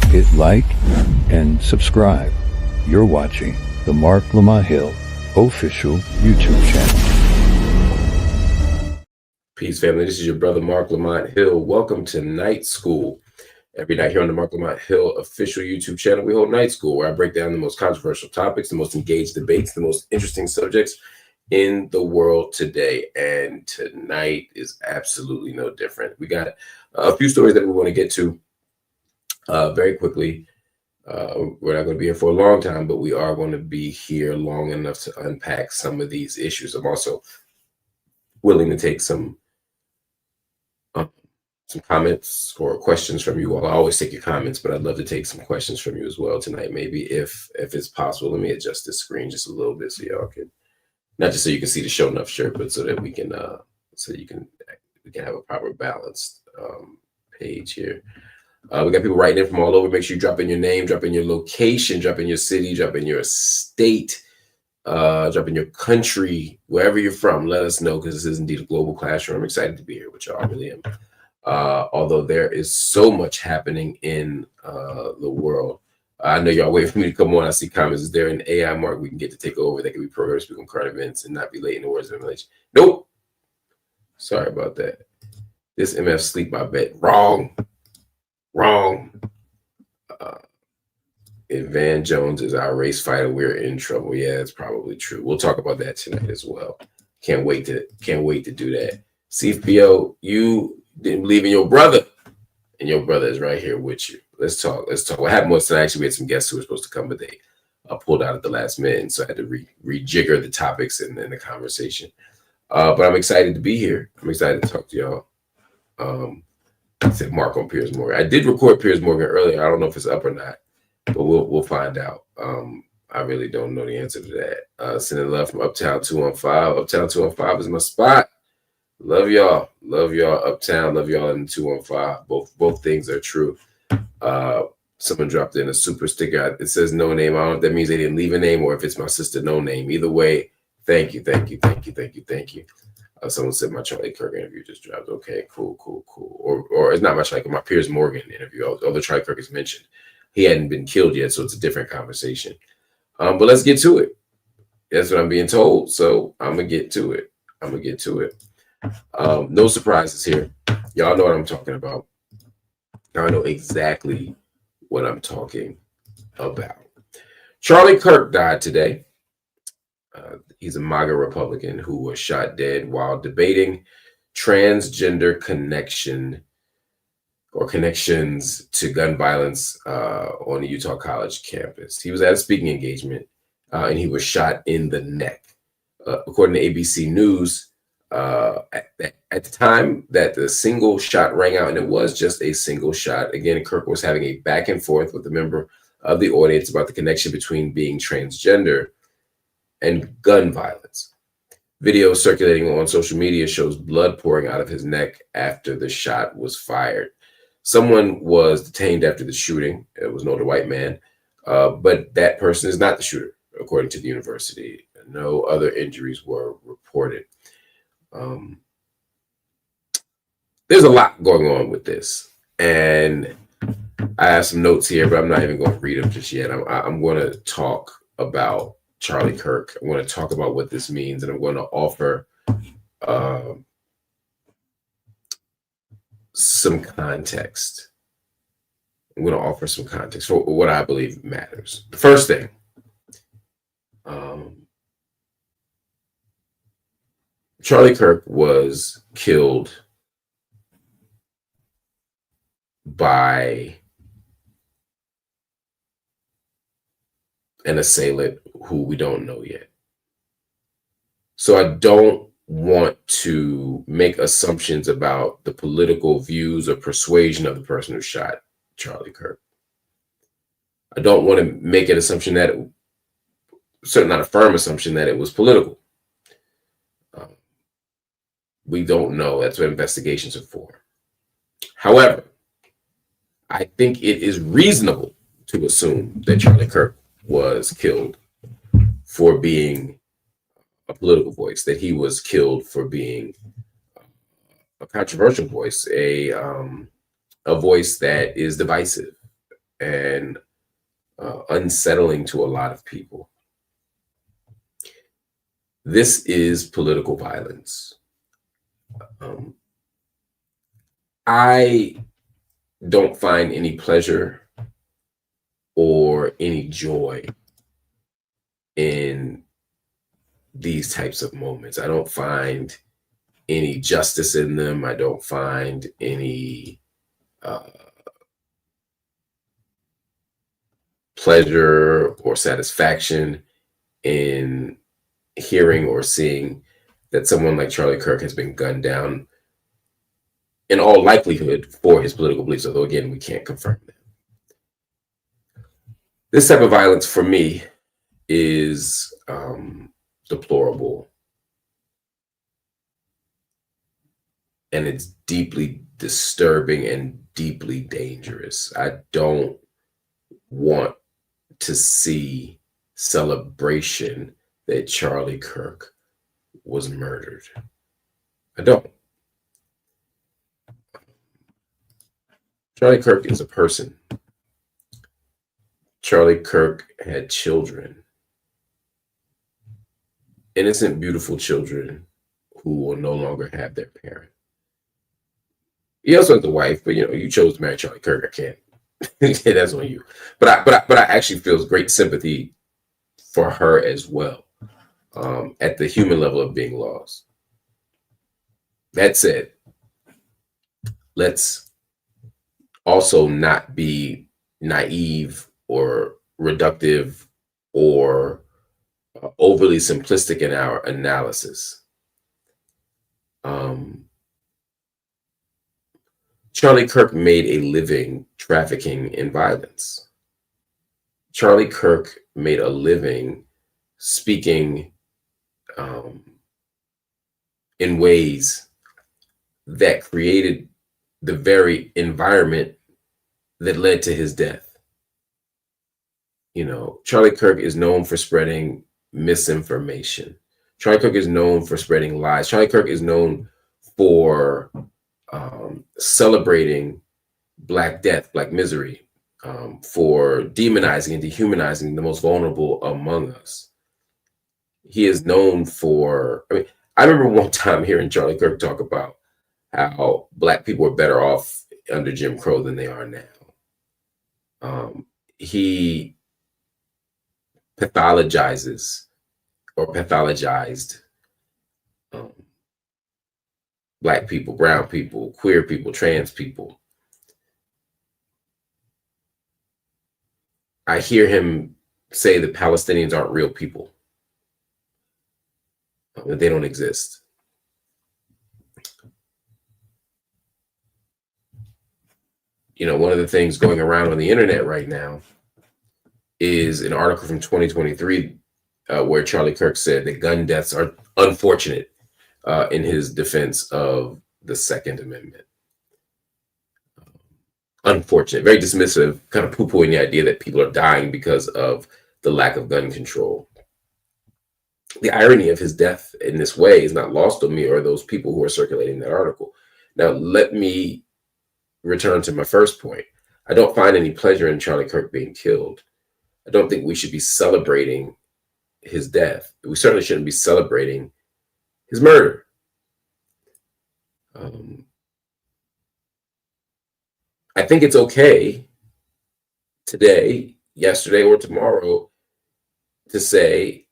Hit like and subscribe. You're watching the Marc Lamont Hill official YouTube channel. Peace, family. This is your brother, Marc Lamont Hill. Welcome to Night School. Every night here on the Marc Lamont Hill official YouTube channel, we hold Night School, where I break down the most controversial topics, the most engaged debates, the most interesting subjects in the world today. And tonight is absolutely no different. We got a few stories that we want to get to very quickly. We're not going to be here for a long time, but we are going to be here long enough to unpack some of these issues. I'm also willing to take some comments or questions from you all. I always take your comments, but I'd love to take some questions from you as well tonight, maybe if it's possible. Let me adjust this screen just a little bit so y'all can, not just so you can see the show enough shirt, but so that we can we can have a proper balanced page here. We got people writing in from all over. Make sure you drop in your name, drop in your location, drop in your city, drop in your state, drop in your country, wherever you're from. Let us know, because this is indeed a global classroom. I'm excited to be here with y'all. I really am. Although there is so much happening in the world. I know y'all waiting for me to come on. I see comments. Is there an AI mark we can get to take over that can be programmed to speak on current events and not be late in the words of information? Nope. Sorry about that. This MF sleep my bed. Wrong. If Van Jones is our race fighter, we're in trouble. Yeah, it's probably true. We'll talk about that tonight as well. Can't wait to do that. CFPO, you didn't believe in your brother, and your brother is right here with you. Let's talk. What happened was tonight, actually, we had some guests who were supposed to come, but they pulled out at the last minute, and so I had to rejigger the topics and the conversation. But I'm excited to be here. I'm excited to talk to y'all. I said Mark on Piers Morgan. I did record Piers Morgan earlier. I don't know if it's up or not, but we'll find out. I really don't know the answer to that. Sending love from Uptown 215. Uptown 215 is my spot. Love y'all. Love y'all Uptown. Love y'all in 215. Both things are true. Someone dropped in a super sticker. It says no name. I don't know if that means they didn't leave a name or if it's my sister no name. Either way, thank you. Someone said my Charlie Kirk interview just dropped. Okay, cool. Or it's not my Charlie, my Piers Morgan interview. Although Charlie Kirk is mentioned, he hadn't been killed yet, so it's a different conversation. But let's get to it. That's what I'm being told, so I'm gonna get to it. No surprises here. Y'all know what I'm talking about. Y'all know exactly what I'm talking about. Charlie Kirk died today. He's a MAGA Republican who was shot dead while debating transgender connections to gun violence on the Utah College campus. He was at a speaking engagement and he was shot in the neck. According to ABC News, at the time that the single shot rang out, and it was just a single shot, again, Kirk was having a back and forth with a member of the audience about the connection between being transgender and gun violence. Video circulating on social media shows blood pouring out of his neck after the shot was fired. Someone was detained after the shooting. It was an older white man, but that person is not the shooter, according to the university. No other injuries were reported. There's a lot going on with this, and I have some notes here, but I'm not even going to read them just yet. I'm going to talk about Charlie Kirk. I want to talk about what this means, and I'm going to offer some context. I'm going to offer some context for what I believe matters. The first thing, Charlie Kirk was killed by an assailant who we don't know yet. So I don't want to make assumptions about the political views or persuasion of the person who shot Charlie Kirk. I don't want to make an assumption that certainly not a firm assumption that it was political. We don't know. That's what investigations are for. However, I think it is reasonable to assume that Charlie Kirk was killed for being a political voice, that he was killed for being a controversial voice, a voice that is divisive, and unsettling to a lot of people. This is political violence. I don't find any pleasure or any joy in these types of moments. I don't find any justice in them. I don't find any pleasure or satisfaction in hearing or seeing that someone like Charlie Kirk has been gunned down, in all likelihood, for his political beliefs, although again, we can't confirm that. This type of violence for me is deplorable, and it's deeply disturbing and deeply dangerous. I don't want to see celebration that Charlie Kirk was murdered. I don't. Charlie Kirk is a person. Charlie Kirk had children, innocent, beautiful children who will no longer have their parent. He also has a wife, but you chose to marry Charlie Kirk. I can't. Yeah, that's on you. But I actually feel great sympathy for her as well, at the human level of being lost. That said, let's also not be naive or reductive or overly simplistic in our analysis. Charlie Kirk made a living trafficking in violence. Charlie Kirk made a living speaking in ways that created the very environment that led to his death. Charlie Kirk is known for spreading misinformation. Charlie Kirk is known for spreading lies. Charlie Kirk is known for celebrating Black death, Black misery, for demonizing and dehumanizing the most vulnerable among us. He is known for, I remember one time hearing Charlie Kirk talk about how Black people are better off under Jim Crow than they are now. He pathologizes or pathologized Black people, brown people, queer people, trans people. I hear him say that Palestinians aren't real people, that they don't exist. One of the things going around on the internet right now is an article from 2023 where Charlie Kirk said that gun deaths are unfortunate in his defense of the Second Amendment. Unfortunate, very dismissive, kind of poo-pooing the idea that people are dying because of the lack of gun control. The irony of his death in this way is not lost on me or those people who are circulating that article. Now, let me return to my first point. I don't find any pleasure in Charlie Kirk being killed. I don't think we should be celebrating his death. We certainly shouldn't be celebrating his murder. I think it's okay today, yesterday, or tomorrow to say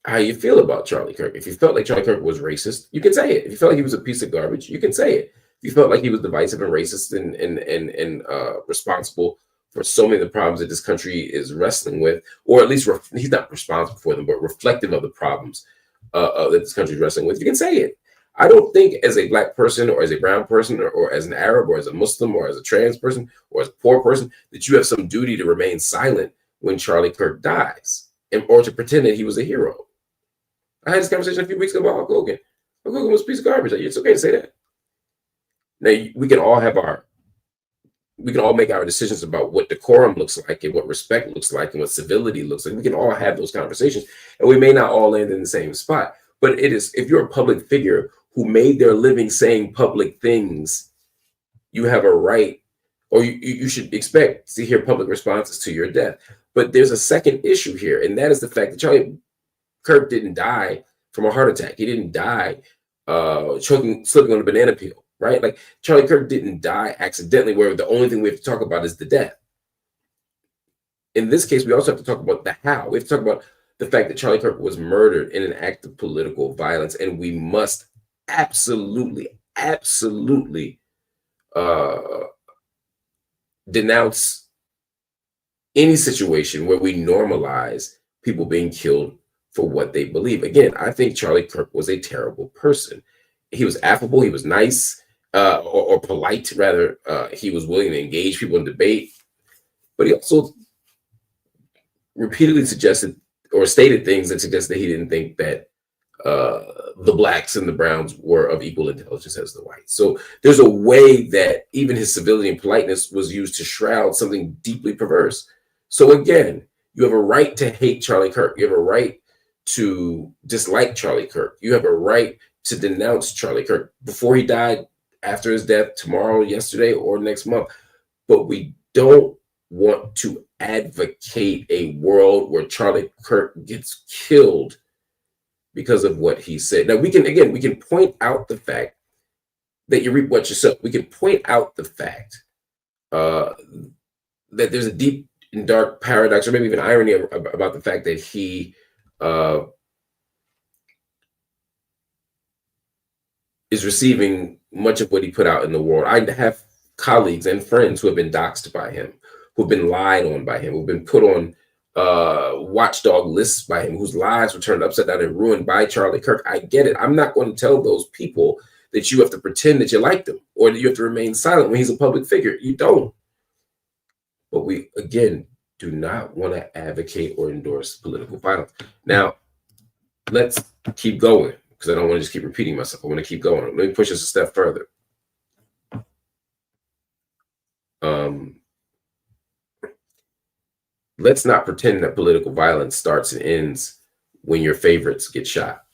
how you feel about Charlie Kirk. If you felt like Charlie Kirk was racist, you can say it. If you felt like he was a piece of garbage, you can say it. If you felt like he was divisive and racist and responsible for so many of the problems that this country is wrestling with, or at least he's not responsible for them, but reflective of the problems that this country is wrestling with, you can say it. I don't think as a Black person or as a brown person or as an Arab or as a Muslim or as a trans person or as a poor person that you have some duty to remain silent when Charlie Kirk dies or to pretend that he was a hero. I had this conversation a few weeks ago about Hulk Hogan. Hulk Hogan was a piece of garbage. It's okay to say that. Now, we can all make our decisions about what decorum looks like and what respect looks like and what civility looks like. We can all have those conversations, and we may not all land in the same spot. But it is, if you're a public figure who made their living saying public things, you have a right or you should expect to hear public responses to your death. But there's a second issue here, and that is the fact that Charlie Kirk didn't die from a heart attack. He didn't die slipping on a banana peel, right? Like Charlie Kirk didn't die accidentally, where the only thing we have to talk about is the death. In this case, we also have to talk about the how. We have to talk about the fact that Charlie Kirk was murdered in an act of political violence, and we must absolutely denounce any situation where we normalize people being killed for what they believe. Again, I think Charlie Kirk was a terrible person. He was affable, he was nice, or polite, rather. He was willing to engage people in debate, but he also repeatedly suggested or stated things that suggested that he didn't think that the blacks and the browns were of equal intelligence as the whites. So there's a way that even his civility and politeness was used to shroud something deeply perverse. So again, you have a right to hate Charlie Kirk. You have a right to dislike Charlie Kirk. You have a right to denounce Charlie Kirk before he died, after his death, tomorrow, yesterday, or next month. But we don't want to advocate a world where Charlie Kirk gets killed because of what he said. Now we can point out the fact that you reap what you sow. We can point out the fact that there's a deep and dark paradox, or maybe even irony, about the fact that he is receiving much of what he put out in the world. I have colleagues and friends who have been doxxed by him, who've been lied on by him, who've been put on watchdog lists by him, whose lives were turned upside down and ruined by Charlie Kirk. I get it. I'm not going to tell those people that you have to pretend that you like them or that you have to remain silent when he's a public figure. You don't. But we, again, do not want to advocate or endorse political violence. Now, let's keep going, because I don't want to just keep repeating myself. I want to keep going. Let me push us a step further. Let's not pretend that political violence starts and ends when your favorites get shot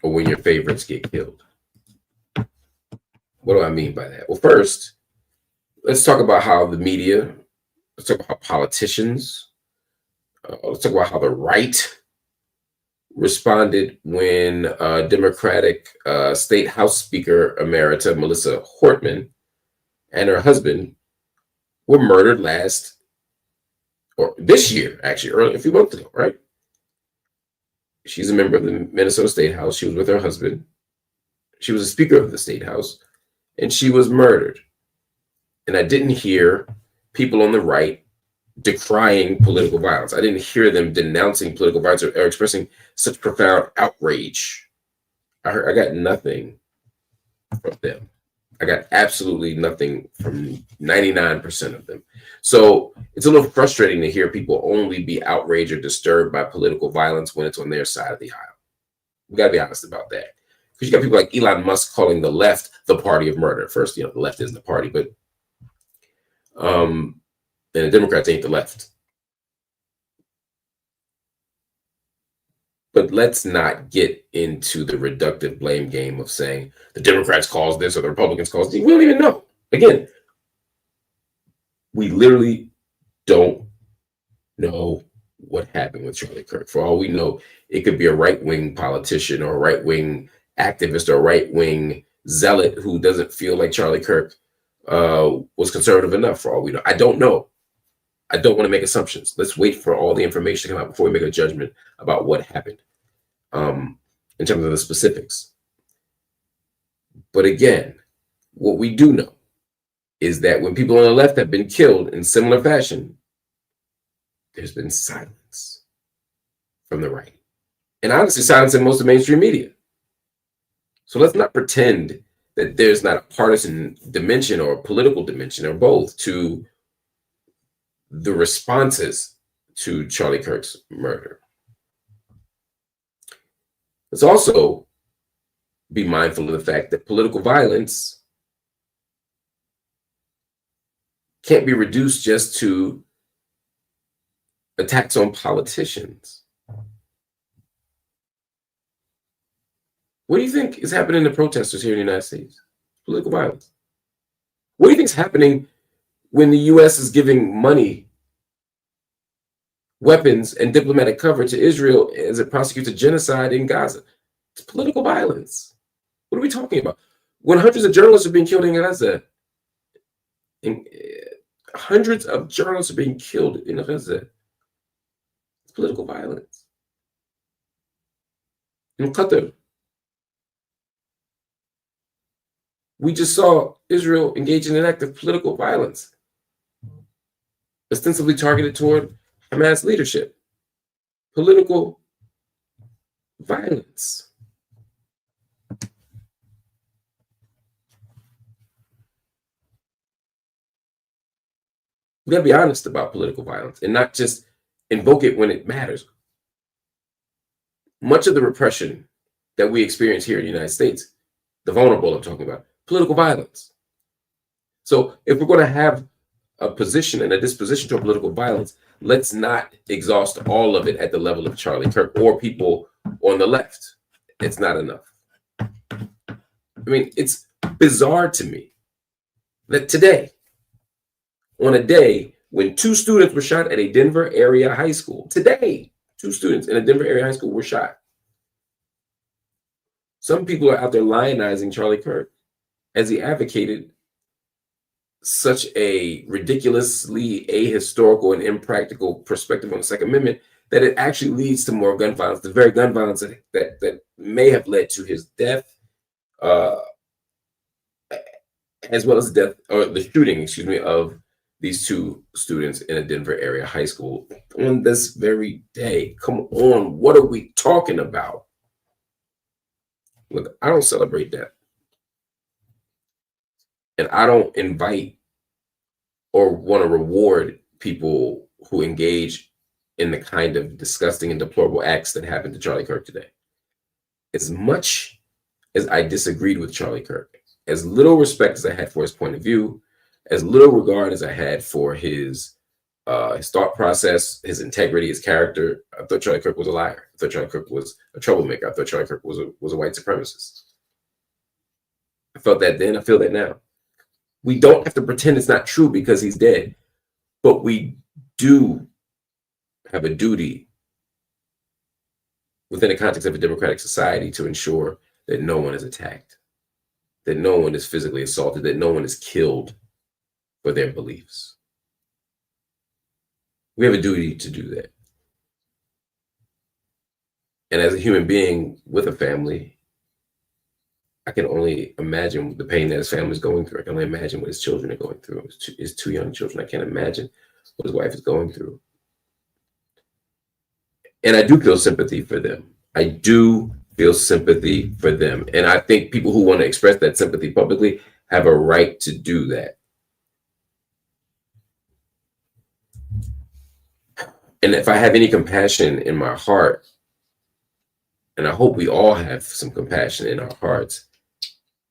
or when your favorites get killed. What do I mean by that? Well, first, let's talk about how the media, let's talk about how politicians, let's talk about how the right responded when Democratic State House Speaker Emerita Melissa Hortman and her husband were murdered this year, actually, a few months ago, right? She's a member of the Minnesota State House. She was with her husband. She was a speaker of the State House, and she was murdered. And I didn't hear people on the right decrying political violence. I didn't hear them denouncing political violence or expressing such profound outrage. I got nothing from them. I got absolutely nothing from 99% of them. So it's a little frustrating to hear people only be outraged or disturbed by political violence when it's on their side of the aisle. We got to be honest about that. Because you got people like Elon Musk calling the left the party of murder. First, the left isn't the party, but and the Democrats ain't the left. But let's not get into the reductive blame game of saying the Democrats caused this or the Republicans caused this. We don't even know. Again, we literally don't know what happened with Charlie Kirk. For all we know, it could be a right-wing politician or a right-wing activist or a right-wing zealot who doesn't feel like Charlie Kirk was conservative enough, for all we know. I don't know. I don't want to make assumptions. Let's wait for all the information to come out before we make a judgment about what happened in terms of the specifics. But again, what we do know is that when people on the left have been killed in similar fashion, there's been silence from the right. And honestly, silence in most of mainstream media. So let's not pretend that there's not a partisan dimension or a political dimension or both to the responses to Charlie Kirk's murder. Let's also be mindful of the fact that political violence can't be reduced just to attacks on politicians. What do you think is happening to protesters here in the United States? Political violence. What do you think is happening when the U.S. is giving money, weapons, and diplomatic cover to Israel as it prosecutes a genocide in Gaza. It's political violence. What are we talking about? When hundreds of journalists are being killed in Gaza, hundreds of journalists are being killed in Gaza, it's political violence. In Qatar, we just saw Israel engage in an act of political violence, ostensibly targeted toward Hamas leadership. Political violence. We gotta be honest about political violence and not just invoke it when it matters. Much of the repression that we experience here in the United States, the vulnerable I'm talking about, political violence. So if we're going to have a position and a disposition to political violence, let's not exhaust all of it at the level of Charlie Kirk or people on the left. It's not enough. I mean, it's bizarre to me that today, on a day when 2 students were shot at a Denver area high school, today, 2 students in a Denver area high school were shot. Some people are out there lionizing Charlie Kirk as he advocated such a ridiculously ahistorical and impractical perspective on the Second Amendment that it actually leads to more gun violence, the very gun violence that may have led to his death, as well as death, or the shooting, excuse me, of these 2 students in a Denver area high school on this very day. Come on, what are we talking about? Look, I don't celebrate that. And I don't invite or want to reward people who engage in the kind of disgusting and deplorable acts that happened to Charlie Kirk today. As much as I disagreed with Charlie Kirk, as little respect as I had for his point of view, as little regard as I had for his thought process, his integrity, his character, I thought Charlie Kirk was a liar. I thought Charlie Kirk was a troublemaker. I thought Charlie Kirk was a white supremacist. I felt that then. I feel that now. We don't have to pretend it's not true because he's dead, but we do have a duty within the context of a democratic society to ensure that no one is attacked, that no one is physically assaulted, that no one is killed for their beliefs. We have a duty to do that. And as a human being with a family, I can only imagine the pain that his family is going through. I can only imagine what his children are going through. His 2 young children. I can't imagine what his wife is going through. And I do feel sympathy for them. I do feel sympathy for them. And I think people who want to express that sympathy publicly have a right to do that. And if I have any compassion in my heart, and I hope we all have some compassion in our hearts,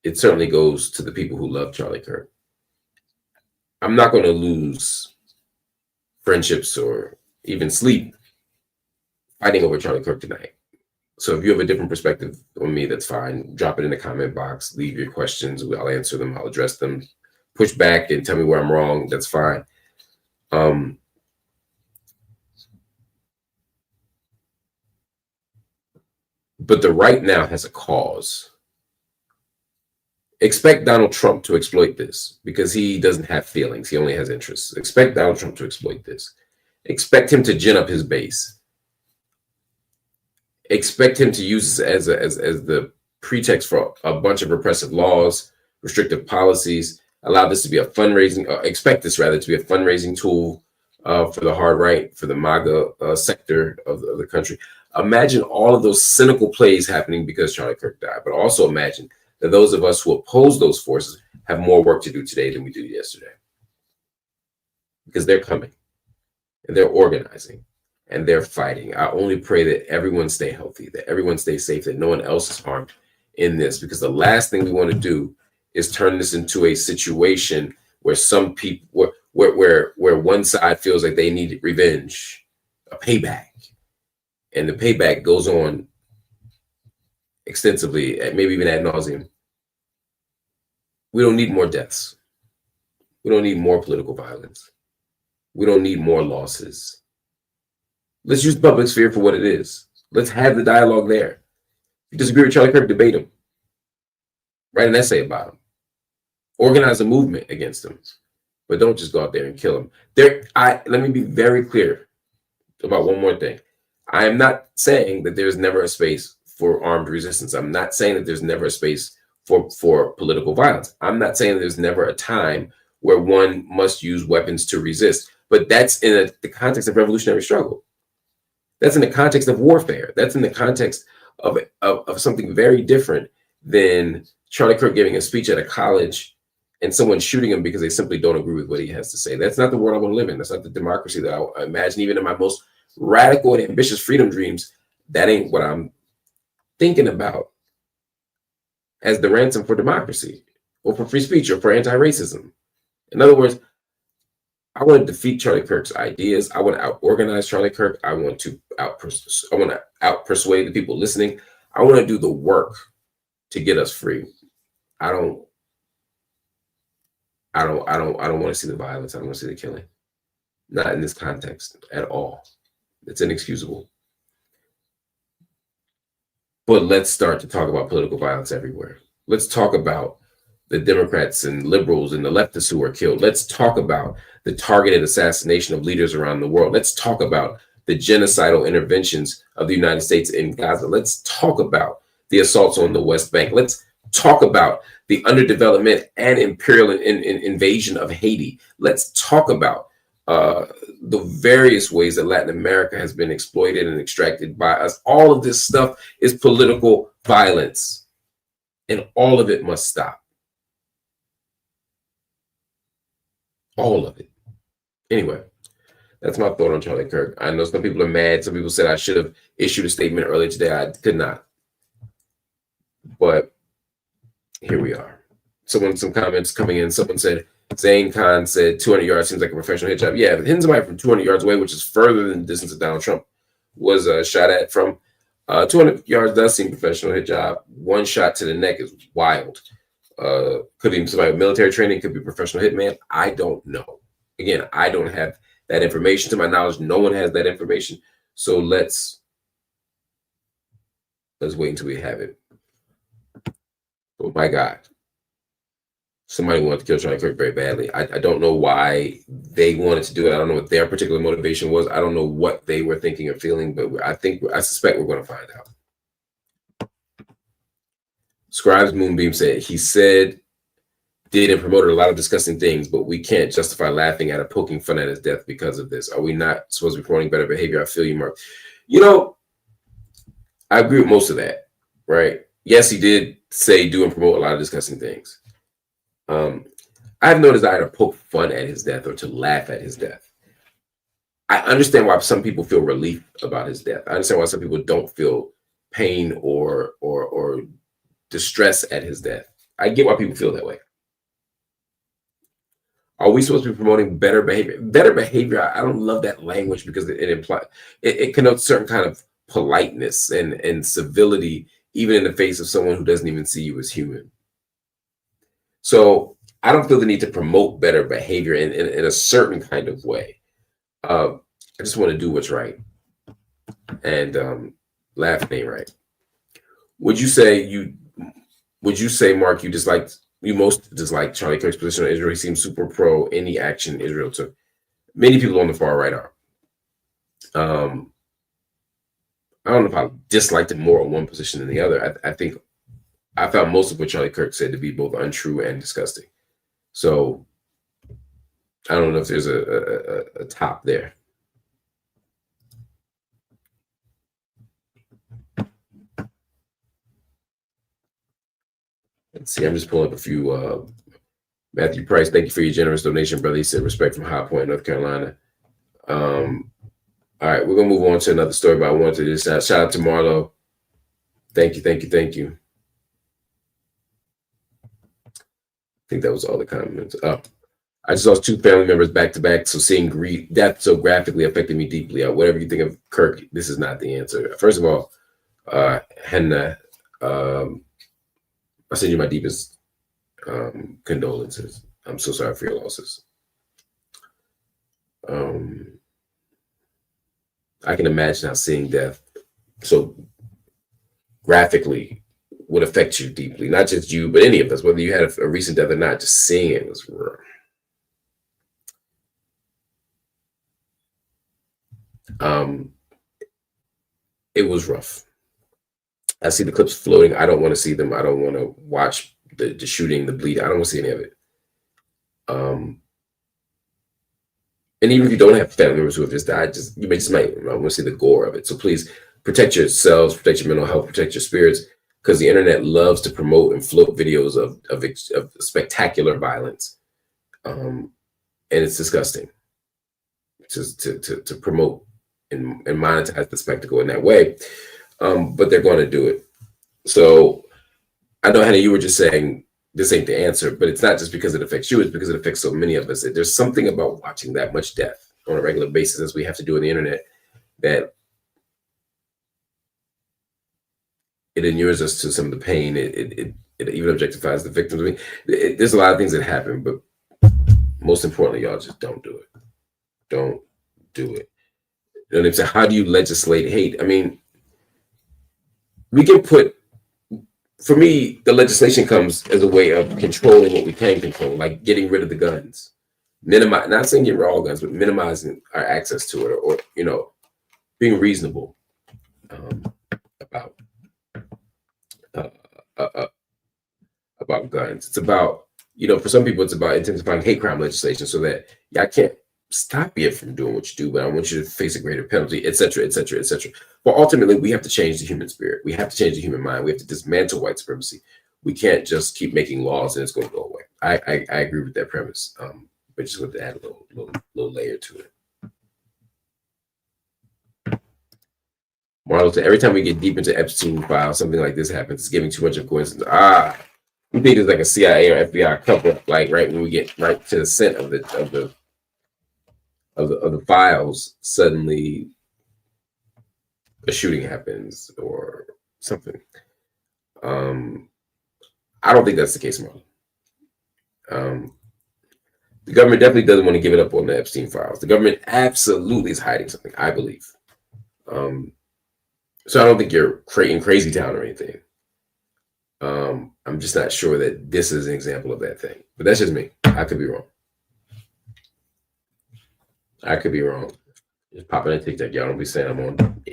it certainly goes to the people who love Charlie Kirk. I'm not going to lose friendships or even sleep fighting over Charlie Kirk tonight. So if you have a different perspective on me, that's fine. Drop it in the comment box. Leave your questions. I'll answer them. I'll address them. Push back and tell me where I'm wrong. That's fine. But the right now has a cause. Expect Donald Trump to exploit this because he doesn't have feelings. He only has interests. Expect Donald Trump to exploit this. Expect him to gin up his base. Expect him to use this as the pretext for a bunch of repressive laws, restrictive policies. Allow this to be a fundraising. Expect this rather to be a fundraising tool for the hard right, for the MAGA sector of the country. Imagine all of those cynical plays happening because Charlie Kirk died, but also imagine that those of us who oppose those forces have more work to do today than we did yesterday. Because they're coming, and they're organizing, and they're fighting. I only pray that everyone stay healthy, that everyone stay safe, that no one else is harmed in this, because the last thing we want to do is turn this into a situation where some people, where one side feels like they need revenge, a payback. And the payback goes on extensively, maybe even ad nauseum. We don't need more deaths. We don't need more political violence. We don't need more losses. Let's use the public sphere for what it is. Let's have the dialogue there. If you disagree with Charlie Kirk, debate him. Write an essay about him. Organize a movement against him. But don't just go out there and kill him. Let me be very clear about one more thing. I am not saying that there's never a space for armed resistance. I'm not saying that there's never a space for political violence. I'm not saying that there's never a time where one must use weapons to resist. But that's in the context of revolutionary struggle. That's in the context of warfare. That's in the context of something very different than Charlie Kirk giving a speech at a college and someone shooting him because they simply don't agree with what he has to say. That's not the world I want to live in. That's not the democracy that I imagine, even in my most radical and ambitious freedom dreams. That ain't what I'm thinking about as the ransom for democracy or for free speech or for anti-racism. In other words, I want to defeat Charlie Kirk's ideas. I want to out-organize Charlie Kirk. I want to out-persuade the people listening. I want to do the work to get us free. I don't want to see the violence. I don't want to see the killing. Not in this context at all. It's inexcusable. But let's start to talk about political violence everywhere. Let's talk about the Democrats and liberals and the leftists who are killed. Let's talk about the targeted assassination of leaders around the world. Let's talk about the genocidal interventions of the United States in Gaza. Let's talk about the assaults on the West Bank. Let's talk about the underdevelopment and imperial invasion of Haiti. Let's talk about the various ways that Latin America has been exploited and extracted by us. All of this stuff is political violence, and all of it must stop. All of it. Anyway, that's my thought on Charlie Kirk. I know some people are mad. Some people said I should have issued a statement earlier today. I could not. But here we are. Some comments coming in. Someone said, Zane Khan said 200 yards seems like a professional hit job. Yeah, but hitting somebody from 200 yards away, which is further than the distance that Donald Trump was shot at from. 200 yards does seem professional hit job. One shot to the neck is wild. Could be somebody with military training, could be a professional hitman. I don't know. Again, I don't have that information. To my knowledge, no one has that information. So let's wait until we have it. Oh my God. Somebody wanted to kill Charlie Kirk very badly. I don't know why they wanted to do it. I don't know what their particular motivation was. I don't know what they were thinking or feeling, but I suspect we're going to find out. Scribes Moonbeam said, he said, did and promoted a lot of disgusting things, but we can't justify laughing at or poking fun at his death because of this. Are we not supposed to be promoting better behavior? I feel you, Mark. You know, I agree with most of that, right? Yes, he did say, do and promote a lot of disgusting things. I have no desire to poke fun at his death or to laugh at his death. I understand why some people feel relief about his death. I understand why some people don't feel pain or distress at his death. I get why people feel that way. Are we supposed to be promoting better behavior? Better behavior, I don't love that language because it implies it connotes certain kind of politeness and civility, even in the face of someone who doesn't even see you as human. So I don't feel the need to promote better behavior in a certain kind of way. I just want to do what's right. And laughing ain't right. Would you say, Mark, you most dislike Charlie Kirk's position on Israel? He seems super pro any action Israel took. Many people on the far right are. I don't know if I disliked it more on one position than the other. I think I found most of what Charlie Kirk said to be both untrue and disgusting. So I don't know if there's a top there. Let's see, I'm just pulling up a few. Matthew Price, thank you for your generous donation, brother. He said respect from High Point, North Carolina. All right, we're gonna move on to another story, but I wanted to just shout out to Marlo. Thank you. I think that was all the comments. I just lost 2 family members back to back, so seeing death so graphically affected me deeply. Whatever you think of Kirk, this is not the answer. First of all, Henna, I send you my deepest condolences. I'm so sorry for your losses. I can imagine how seeing death so graphically would affect you deeply. Not just you, but any of us, whether you had a recent death or not, just seeing it was rough. It was rough. I see the clips floating. I don't want to see them. I don't want to watch the shooting, the bleed. I don't want to see any of it. And even if you don't have family members who have just died, you might want to see the gore of it. So please protect yourselves, protect your mental health, protect your spirits, because the internet loves to promote and float videos of spectacular violence, and it's disgusting to promote and monetize the spectacle in that way. But they're going to do it. So I know, Hannah, you were just saying this ain't the answer, but it's not just because it affects you, it's because it affects so many of us. There's something about watching that much death on a regular basis, as we have to do on the internet, that it inures us to some of the pain. It even objectifies the victims. I mean, there's a lot of things that happen, but most importantly, y'all just don't do it. Don't do it. You know what I'm saying? How do you legislate hate? I mean, we can put, for me, the legislation comes as a way of controlling what we can control, like getting rid of the guns, not saying get rid of all guns, but minimizing our access to it, or being reasonable about guns. It's about, for some people, it's about intensifying hate crime legislation so that I can't stop you from doing what you do, but I want you to face a greater penalty, et cetera, et cetera, et cetera. But ultimately, we have to change the human spirit. We have to change the human mind. We have to dismantle white supremacy. We can't just keep making laws and it's going to go away. I agree with that premise, but just want to add a little layer to it. Marlo said, every time we get deep into Epstein files, something like this happens. It's giving too much of a coincidence. We think it's like a CIA or FBI cover-up, like right when we get right to the scent of the files, suddenly a shooting happens or something. I don't think that's the case, Marlon. The government definitely doesn't want to give it up on the Epstein files. The government absolutely is hiding something, I believe. So I don't think you're creating crazy town or anything. I'm just not sure that this is an example of that thing. But that's just me. I could be wrong. Just popping a TikTok. Y'all don't be saying I'm on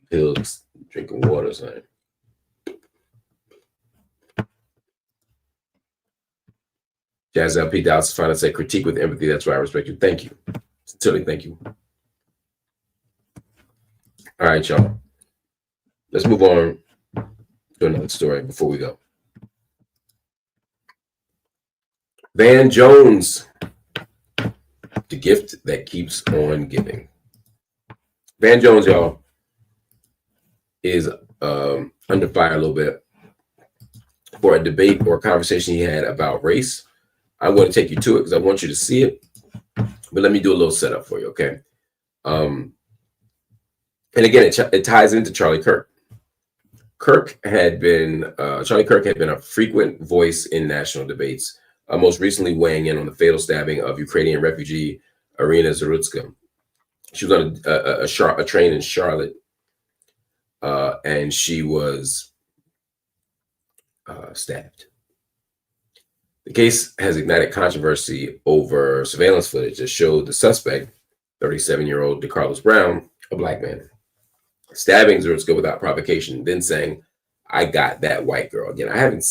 pills, drinking water or something. Jazz LP Dallas finally said, critique with empathy. That's why I respect you. Thank you. Sincerely, thank you. All right, y'all. Let's move on to another story before we go. Van Jones, the gift that keeps on giving. Van Jones, y'all, is under fire a little bit for a debate or a conversation he had about race. I'm going to take you to it because I want you to see it. But let me do a little setup for you, okay? And again, it ties into Charlie Kirk. Charlie Kirk had been a frequent voice in national debates, most recently weighing in on the fatal stabbing of Ukrainian refugee Irina Zarutska. She was on a train in Charlotte, and she was stabbed. The case has ignited controversy over surveillance footage that showed the suspect, 37-year-old DeCarlos Brown, a black man, stabbing Zarutska without provocation, then saying, "I got that white girl." Again, I haven't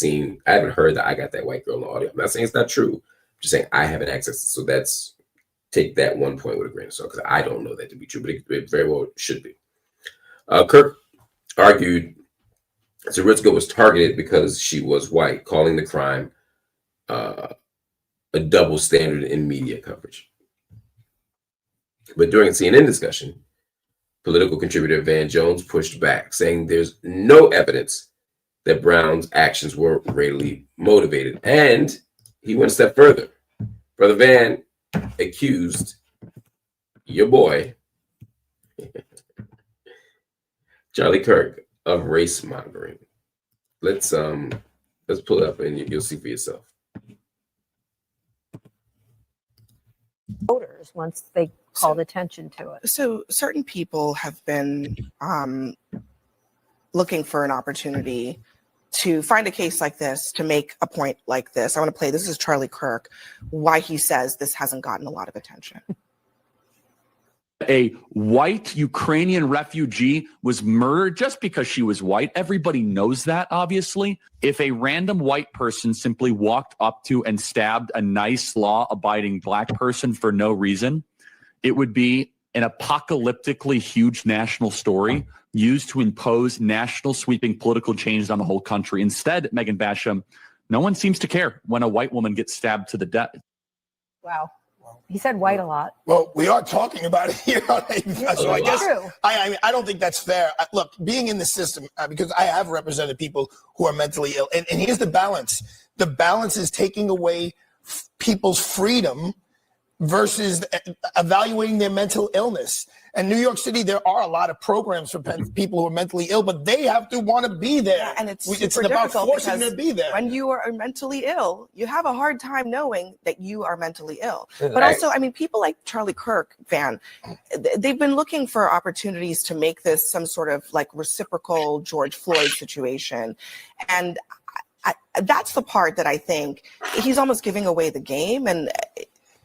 heard that "I got that white girl" in the audio. I'm not saying it's not true. I'm just saying I haven't accessed it. So take that one point with a grain of salt, because I don't know that to be true, but it very well should be. Kirk argued Zarutska was targeted because she was white, calling the crime a double standard in media coverage. But during a CNN discussion, political contributor Van Jones pushed back, saying there's no evidence that Brown's actions were racially motivated. And he went a step further. Brother Van accused your boy, Charlie Kirk, of race mongering. Let's pull it up and you'll see for yourself. voters once they called attention to it. So certain people have been looking for an opportunity to find a case like this, to make a point like this. I want to play, this is Charlie Kirk, why he says this hasn't gotten a lot of attention. A white Ukrainian refugee was murdered just because she was white. Everybody knows that, obviously. If a random white person simply walked up to and stabbed a nice, law-abiding black person for no reason, it would be an apocalyptically huge national story used to impose national sweeping political changes on the whole country. Instead, Megan Basham, no one seems to care when a white woman gets stabbed to the death. Wow. He said white a lot. Well, we are talking about it here. So I guess I mean, I don't think that's fair. Look, being in the system, because I have represented people who are mentally ill, and here's the balance. The balance is taking away people's freedom versus evaluating their mental illness. And New York City, there are a lot of programs for people who are mentally ill, but they have to want to be there. Yeah, and it's about forcing them to be there. When you are mentally ill, you have a hard time knowing that you are mentally ill. But also, I mean, people like Charlie Kirk, Van, they've been looking for opportunities to make this some sort of like reciprocal George Floyd situation. And that's the part that I think he's almost giving away the game. And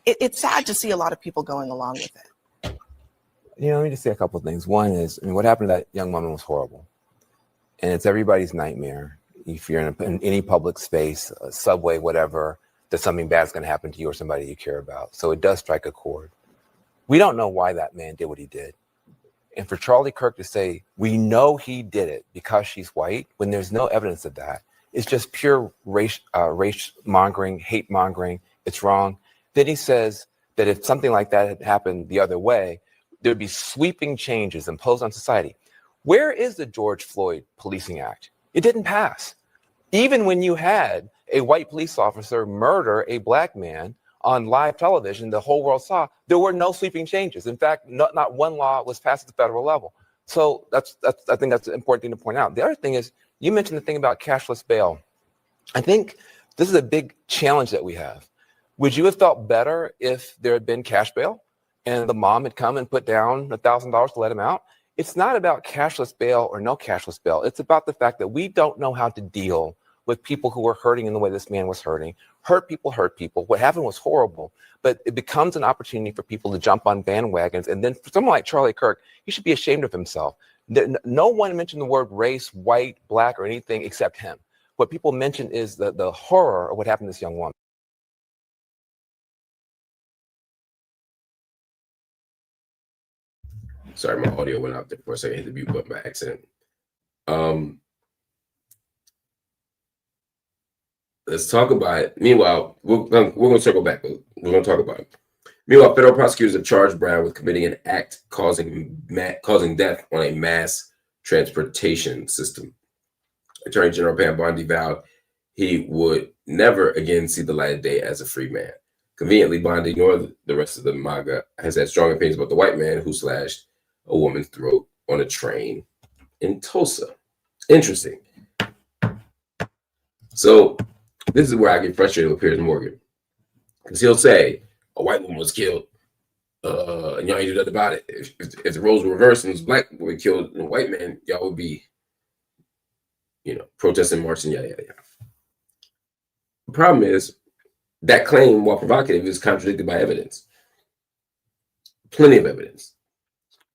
it's sad to see a lot of people going along with it. You know, let me just say a couple of things. One is, I mean, what happened to that young woman was horrible. And it's everybody's nightmare. If you're in any public space, a subway, whatever, that something bad is going to happen to you or somebody you care about. So it does strike a chord. We don't know why that man did what he did. And for Charlie Kirk to say, we know he did it because she's white, when there's no evidence of that, it's just pure race mongering, hate mongering. It's wrong. Then he says that if something like that had happened the other way, there'd be sweeping changes imposed on society. Where is the George Floyd Policing Act? It didn't pass. Even when you had a white police officer murder a black man on live television, the whole world saw, there were no sweeping changes. In fact, not one law was passed at the federal level. So I think that's an important thing to point out. The other thing is, you mentioned the thing about cashless bail. I think this is a big challenge that we have. Would you have felt better if there had been cash bail and the mom had come and put down $1,000 to let him out? It's not about cashless bail or no cashless bail. It's about the fact that we don't know how to deal with people who are hurting in the way this man was hurting. Hurt people hurt people. What happened was horrible, but it becomes an opportunity for people to jump on bandwagons. And then for someone like Charlie Kirk, he should be ashamed of himself. No one mentioned the word race, white, black, or anything except him. What people mention is the horror of what happened to this young woman. Sorry, my audio went out there for a second. I hit the mute button by accident. Let's talk about it. Meanwhile, we're going to circle back. We're going to talk about it. Meanwhile, federal prosecutors have charged Brown with committing an act causing death on a mass transportation system. Attorney General Pam Bondi vowed he would never again see the light of day as a free man. Conveniently, Bondi, nor the rest of the MAGA, has had strong opinions about the white man who slashed a woman's throat on a train in Tulsa. Interesting. So this is where I get frustrated with Piers Morgan, because he'll say a white woman was killed, and y'all ain't do nothing about it. If the roles were reversed and it was a black woman killed and a white man, y'all would be, protesting, marching, yada yada yada. The problem is that claim, while provocative, is contradicted by evidence. Plenty of evidence.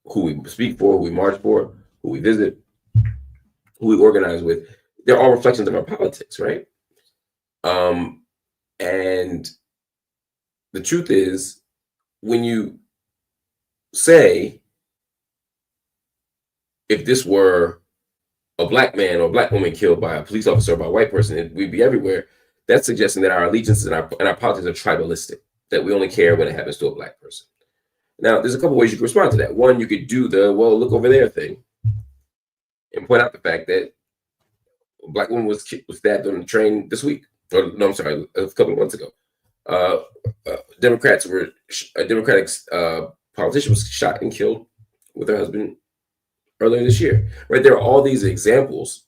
Who we speak for, who we march for, who we visit, who we organize with, they're all reflections of our politics, right? And the truth is, when you say, if this were a black man or a black woman killed by a police officer or by a white person, we'd be everywhere. That's suggesting that our allegiances and our politics are tribalistic, that we only care when it happens to a black person. Now, there's a couple ways you can respond to that. One, you could do the, well, look over there thing and point out the fact that a black woman was stabbed on the train this week. Or, no, I'm sorry, a couple of months ago. A Democratic politician was shot and killed with her husband earlier this year. Right? There are all these examples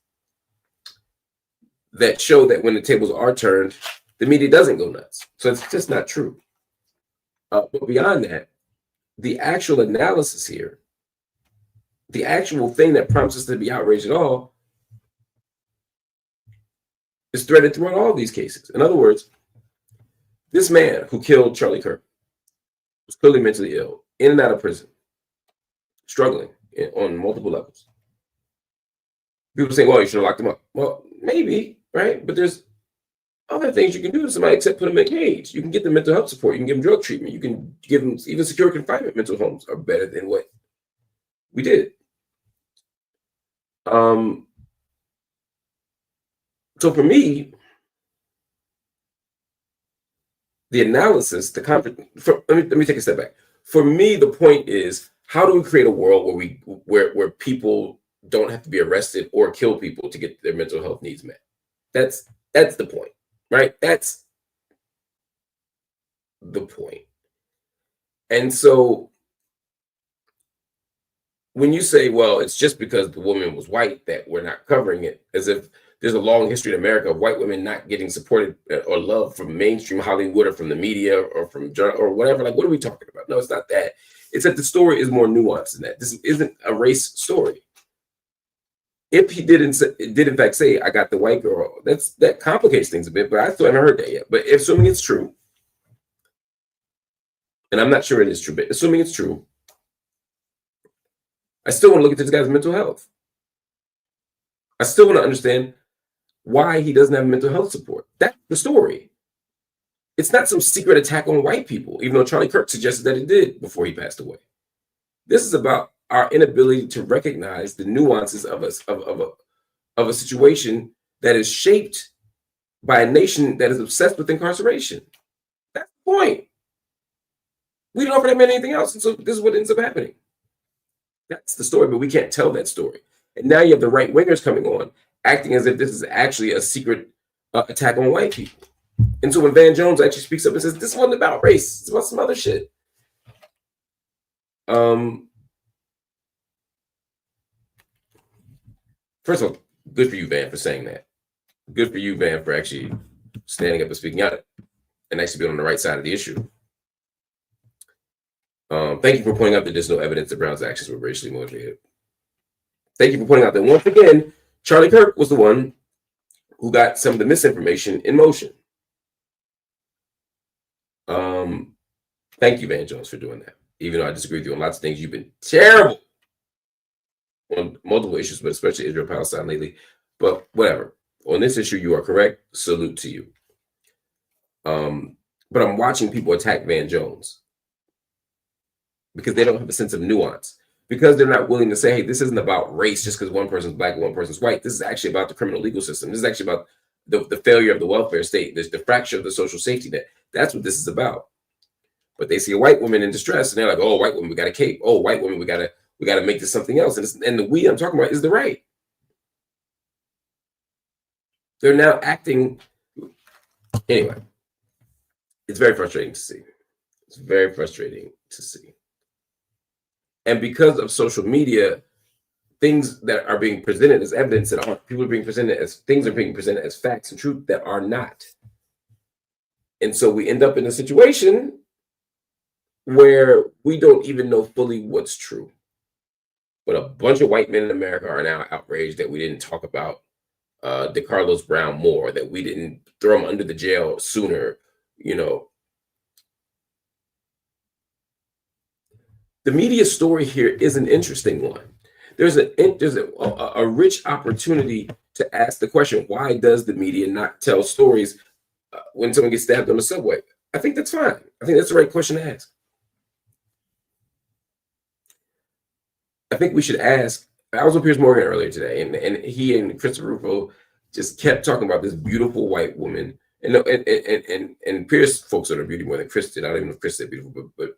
that show that when the tables are turned, the media doesn't go nuts. So it's just not true. But beyond that, the actual analysis here, the actual thing that prompts us to be outraged at all, is threaded throughout all these cases. In other words, this man who killed Charlie Kirk was clearly mentally ill, in and out of prison, struggling on multiple levels. People say, well, you should have locked him up. Well, maybe, right? But there's other things you can do to somebody except put them in a cage. You can get them mental health support. You can give them drug treatment. You can give them even secure confinement. Mental homes are better than what we did. So for me, the analysis, let me take a step back. For me, the point is, how do we create a world where people don't have to be arrested or kill people to get their mental health needs met? That's the point, right? That's the point. And so when you say, well, it's just because the woman was white that we're not covering it, as if there's a long history in America of white women not getting supported or love from mainstream Hollywood or from the media or from or whatever. Like, what are we talking about? No, it's not that. It's that the story is more nuanced than that. This isn't a race story. If he did in fact say, I got the white girl, that complicates things a bit, but I still haven't heard that yet. But assuming it's true, and I'm not sure it is true, but assuming it's true, I still want to look at this guy's mental health. I still want to understand why he doesn't have mental health support. That's the story. It's not some secret attack on white people, even though Charlie Kirk suggested that it did before he passed away. This is about our inability to recognize the nuances of a situation that is shaped by a nation that is obsessed with incarceration. That's the point. We don't offer that man anything else, and so this is what ends up happening. That's the story, but we can't tell that story. And now you have the right wingers coming on, acting as if this is actually a secret attack on white people. And so when Van Jones actually speaks up and says, this wasn't about race, it's about some other shit. First of all, good for you, Van, for saying that. Good for you, Van, for actually standing up and speaking out and actually being on the right side of the issue. Thank you for pointing out that there's no evidence that Brown's actions were racially motivated. Thank you for pointing out that once again, Charlie Kirk was the one who got some of the misinformation in motion. Thank you, Van Jones, for doing that. Even though I disagree with you on lots of things, you've been terrible on multiple issues, but especially Israel-Palestine lately. But whatever. On this issue, you are correct. Salute to you. But I'm watching people attack Van Jones because they don't have a sense of nuance. Because they're not willing to say, hey, this isn't about race just because one person's black and one person's white. This is actually about the criminal legal system. This is actually about the failure of the welfare state. There's the fracture of the social safety net. That's what this is about. But they see a white woman in distress and they're like, oh, white woman, we got a cape. Oh, white woman, we gotta make this something else. And the we I'm talking about is the right. They're now acting. Anyway, it's very frustrating to see. It's very frustrating to see. And because of social media, things that are being presented as evidence that aren't, people are being presented as things are being presented as facts and truth that are not. And so we end up in a situation where we don't even know fully what's true. But a bunch of white men in America are now outraged that we didn't talk about DeCarlos Brown more, that we didn't throw him under the jail sooner, you know. The media story here is an interesting one. There's a rich opportunity to ask the question, why does the media not tell stories when someone gets stabbed on the subway? I think that's fine. I think that's the right question to ask. I think we should ask, I was with Piers Morgan earlier today, and he and Christopher Rufo just kept talking about this beautiful white woman. And Piers focused on her beauty more than Chris did. I don't even know if Chris said beautiful, but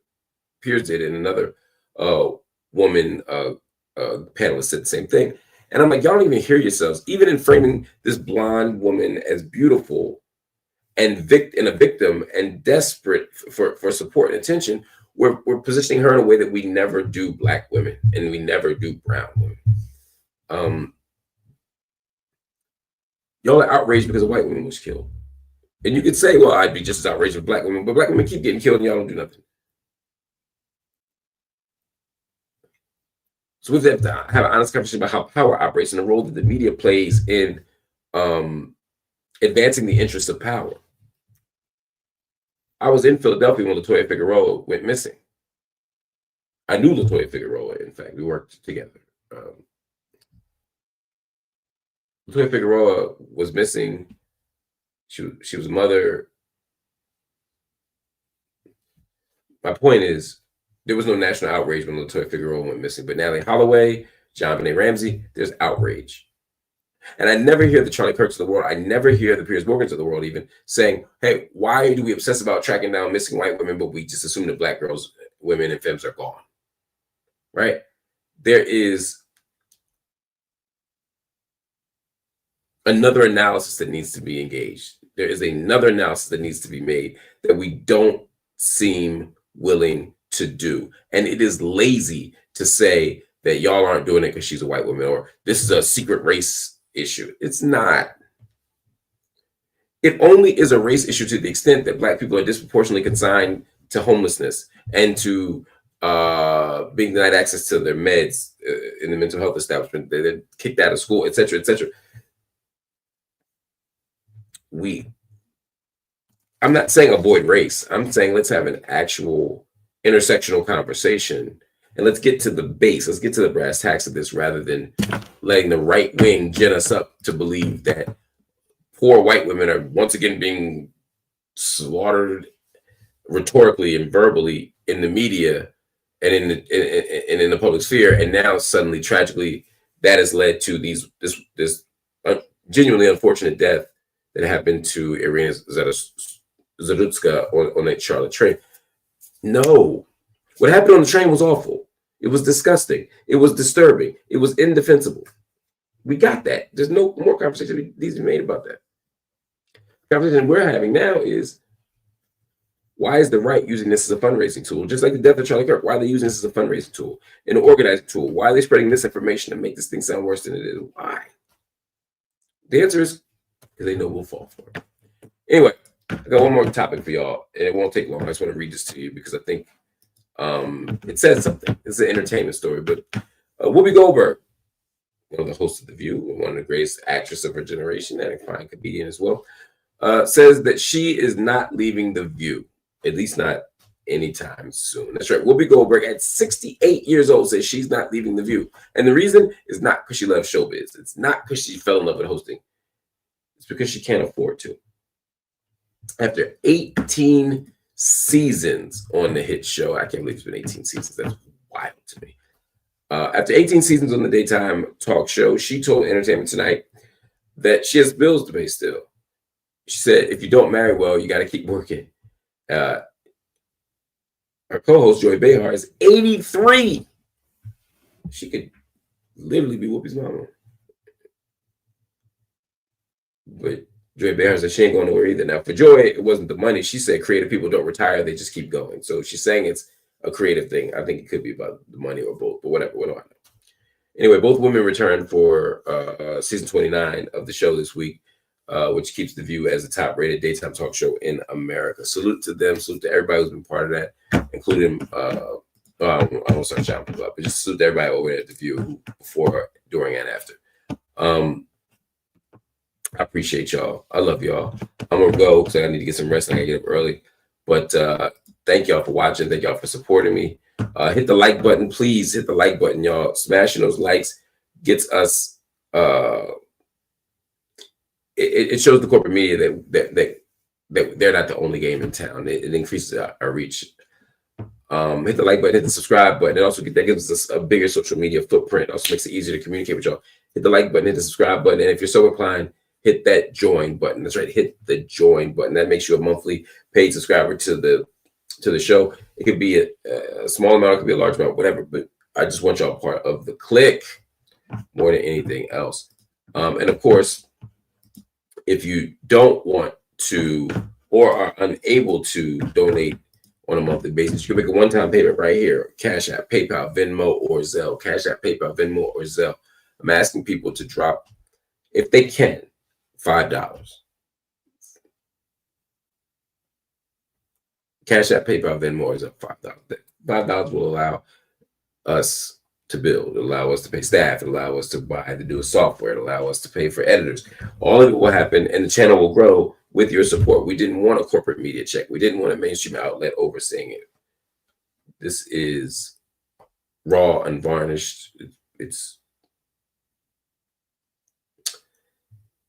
Piers did, and another woman panelist said the same thing. And I'm like, y'all don't even hear yourselves. Even in framing this blonde woman as beautiful and a victim and desperate for support and attention, we're positioning her in a way that we never do black women and we never do brown women. Y'all are outraged because a white woman was killed. And you could say, well, I'd be just as outraged with black women, but black women keep getting killed and y'all don't do nothing. So we have to have an honest conversation about how power operates and the role that the media plays in advancing the interests of power. I was in Philadelphia when Latoya Figueroa went missing. I knew Latoya Figueroa, in fact. We worked together. Latoya Figueroa was missing. She was a mother. My point is, there was no national outrage when Latoya Figueroa went missing. But Natalie Holloway, John Benet Ramsey, there's outrage. And I never hear the Charlie Kirks of the world, I never hear the Piers Morgans of the world even saying, hey, why do we obsess about tracking down missing white women, but we just assume that Black girls, women, and femmes are gone, right? There is another analysis that needs to be engaged. There is another analysis that needs to be made that we don't seem willing to do. And it is lazy to say that y'all aren't doing it because she's a white woman, or this is a secret race issue. It's not. It only is a race issue to the extent that Black people are disproportionately consigned to homelessness and to being denied access to their meds in the mental health establishment. They're kicked out of school, et cetera, et cetera. I'm not saying avoid race. I'm saying let's have an actual intersectional conversation and let's get to the base. Let's get to the brass tacks of this rather than letting the right wing gin us up to believe that poor white women are once again being slaughtered rhetorically and verbally in the media and in the public sphere. And now suddenly, tragically, that has led to this genuinely unfortunate death that happened to Irina Zarutska on that Charlotte train. No. What happened on the train was awful. It was disgusting. It was disturbing. It was indefensible. We got that. There's no more conversation that needs to be made about that. The conversation we're having now is, why is the right using this as a fundraising tool? Just like the death of Charlie Kirk, why are they using this as a fundraising tool, an organizing tool? Why are they spreading misinformation to make this thing sound worse than it is? Why? The answer is because they know we'll fall for it. Anyway, I got one more topic for y'all, and it won't take long. I just want to read this to you because I think it says something. It's an entertainment story, but Whoopi Goldberg, one of the hosts of The View, one of the greatest actresses of her generation and a fine comedian as well, says that she is not leaving The View, at least not anytime soon. That's right. Whoopi Goldberg at 68 years old says she's not leaving The View. And the reason is not because she loves showbiz. It's not because she fell in love with hosting. It's because she can't afford to. After 18 seasons on the hit show, I can't believe it's been 18 seasons. That's wild to me. After 18 seasons on the daytime talk show, she told Entertainment Tonight that she has bills to pay still. She said, if you don't marry well, you got to keep working. Her co-host, Joy Behar, is 83. She could literally be Whoopi's mama. But Joy Behar said she ain't going nowhere either. Now, for Joy, it wasn't the money. She said creative people don't retire. They just keep going. So she's saying it's a creative thing. I think it could be about the money or both, but whatever. What do I know? Anyway, both women returned for season 29 of the show this week, which keeps The View as the top-rated daytime talk show in America. Salute to them. Salute to everybody who's been part of that, including, I won't start shouting people up, but just salute to everybody over there at The View before, during, and after. I appreciate y'all. I love y'all. I'm going to go because I need to get some rest. I got to get up early. But thank y'all for watching. Thank y'all for supporting me. Hit the like button. Please hit the like button, y'all. Smashing those likes gets us... It shows the corporate media that they're not the only game in town. It increases our reach. Hit the like button, hit the subscribe button. It also that gives us a bigger social media footprint. Also makes it easier to communicate with y'all. Hit the like button, hit the subscribe button, and if you're so inclined, hit that join button. That's right, hit the join button. That makes you a monthly paid subscriber to the show. It could be a small amount, it could be a large amount, whatever. But I just want y'all part of the click more than anything else. And of course, if you don't want to or are unable to donate on a monthly basis, you can make a one-time payment right here. Cash App, PayPal, Venmo, or Zelle. Cash App, PayPal, Venmo, or Zelle. I'm asking people to drop, if they can, $5. Cash App, PayPal, Venmo, or Zelle, $5. $5 will allow us to build. It'll allow us to pay staff. It'll allow us to buy the newest software. It'll allow us to pay for editors. All of it will happen, and the channel will grow with your support. We didn't want a corporate media check. We didn't want a mainstream outlet overseeing it. This is raw, unvarnished. It's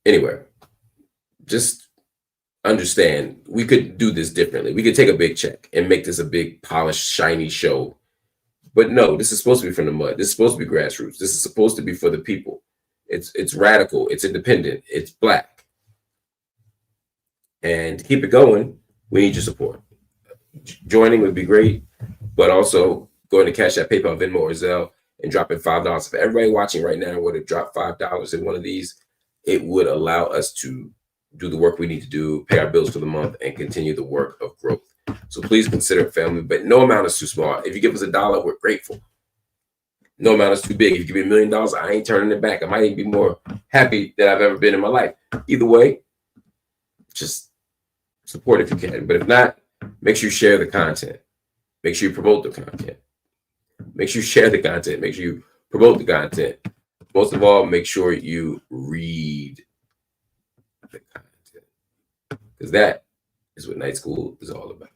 anyway. Just understand, we could do this differently. We could take a big check and make this a big, polished, shiny show. But no, this is supposed to be from the mud. This is supposed to be grassroots. This is supposed to be for the people. It's radical. It's independent. It's Black. And to keep it going, we need your support. Joining would be great, but also going to Cash App, PayPal, Venmo, or Zelle and dropping $5. If everybody watching right now were to drop $5 in one of these, it would allow us to do the work we need to do, pay our bills for the month, and continue the work of growth. So please consider it family, but no amount is too small. If you give us $1, we're grateful. No amount is too big. If you give me $1 million, I ain't turning it back. I might even be more happy than I've ever been in my life. Either way, just support if you can. But if not, make sure you share the content. Make sure you promote the content. Make sure you share the content. Make sure you promote the content. Most of all, make sure you read the content, because that is what night school is all about.